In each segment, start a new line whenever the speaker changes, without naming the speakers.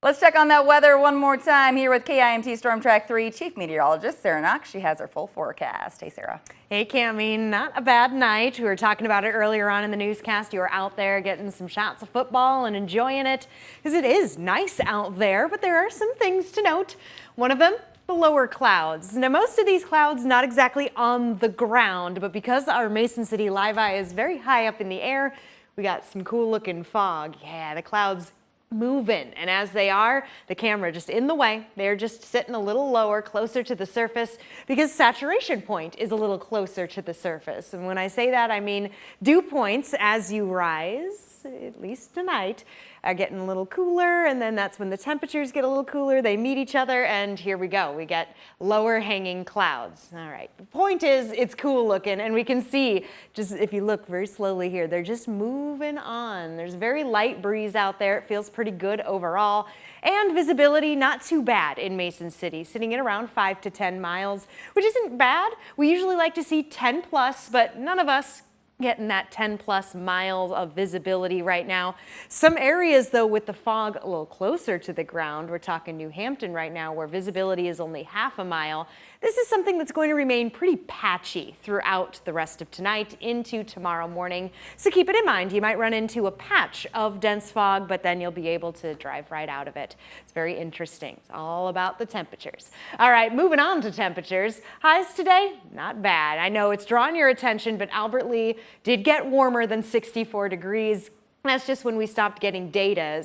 Let's check on that weather one more time here with KIMT Storm Track 3 Chief Meteorologist Sarah Knox. She has her full forecast. Hey, Sarah.
Hey, Cami. Not a bad night. We were talking about it earlier on in the newscast. You were out there getting some shots of football and enjoying it because it is nice out there, but there are some things to note. One of them, the lower clouds. Now, most of these clouds not exactly on the ground, but because our Mason City Live Eye is very high up in the air, we got some cool looking fog. Yeah, the clouds moving, and as they are, the camera just in the way. They're just sitting a little lower, closer to the surface, because saturation point is a little closer to the surface. And when I say that, I mean dew points as you rise, at least tonight, are getting a little cooler, and then that's when the temperatures get a little cooler. They meet each other, and here we go. We get lower hanging clouds. All right, the point is it's cool looking, and we can see, just if you look very slowly here, they're just moving on. There's a very light breeze out there. It feels pretty good overall, and visibility not too bad in Mason City, sitting at around 5 to 10 miles, which isn't bad. We usually like to see 10 plus, but none of us getting that 10 plus miles of visibility right now. Some areas though with the fog a little closer to the ground, we're talking New Hampton right now where visibility is only half a mile. This is something that's going to remain pretty patchy throughout the rest of tonight into tomorrow morning. So keep it in mind, you might run into a patch of dense fog, but then you'll be able to drive right out of it. It's very interesting. It's all about the temperatures. All right, moving on to temperatures. Highs today, not bad. I know it's drawn your attention, but Albert Lea did get warmer than 64 degrees. That's just when we stopped getting data,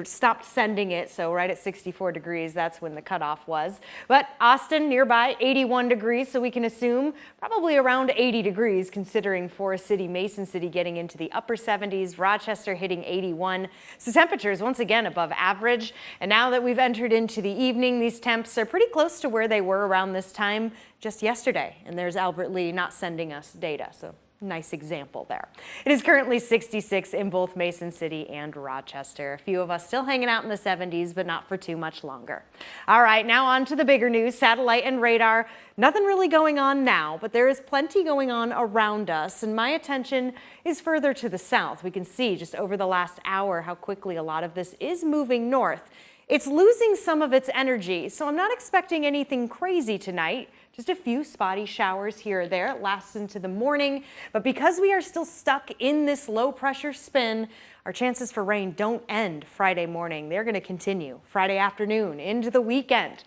stopped sending it. So right at 64 degrees, that's when the cutoff was. But Austin nearby, 81 degrees. So we can assume probably around 80 degrees considering Forest City, Mason City getting into the upper 70s, Rochester hitting 81. So temperatures once again above average. And now that we've entered into the evening, these temps are pretty close to where they were around this time just yesterday. And there's Albert Lea not sending us data. So nice example there. It is currently 66 in both Mason City and Rochester. A few of us still hanging out in the 70s, but not for too much longer. All right, now on to the bigger news, satellite and radar. Nothing really going on now, but there is plenty going on around us, and my attention is further to the south. We can see just over the last hour how quickly a lot of this is moving north. It's losing some of its energy, so I'm not expecting anything crazy tonight. Just a few spotty showers here or there. It lasts into the morning, but because we are still stuck in this low pressure spin, our chances for rain don't end Friday morning. They're going to continue Friday afternoon into the weekend.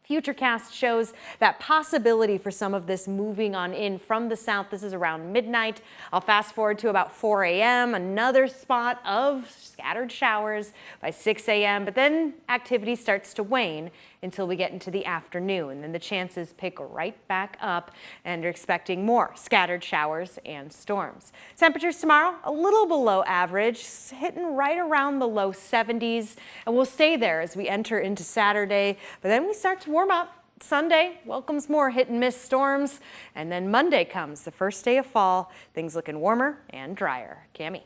Futurecast shows that possibility for some of this moving on in from the south. This is around midnight. I'll fast forward to about 4 a.m. Another spot of scattered showers by 6 a.m. But then activity starts to wane until we get into the afternoon. Then the chances pick right back up and are expecting more scattered showers and storms. Temperatures tomorrow a little below average, hitting right around the low 70s. And we'll stay there as we enter into Saturday. But then we start to warm up. Sunday welcomes more hit and miss storms, and then Monday comes, the first day of fall, things looking warmer and drier. Cami.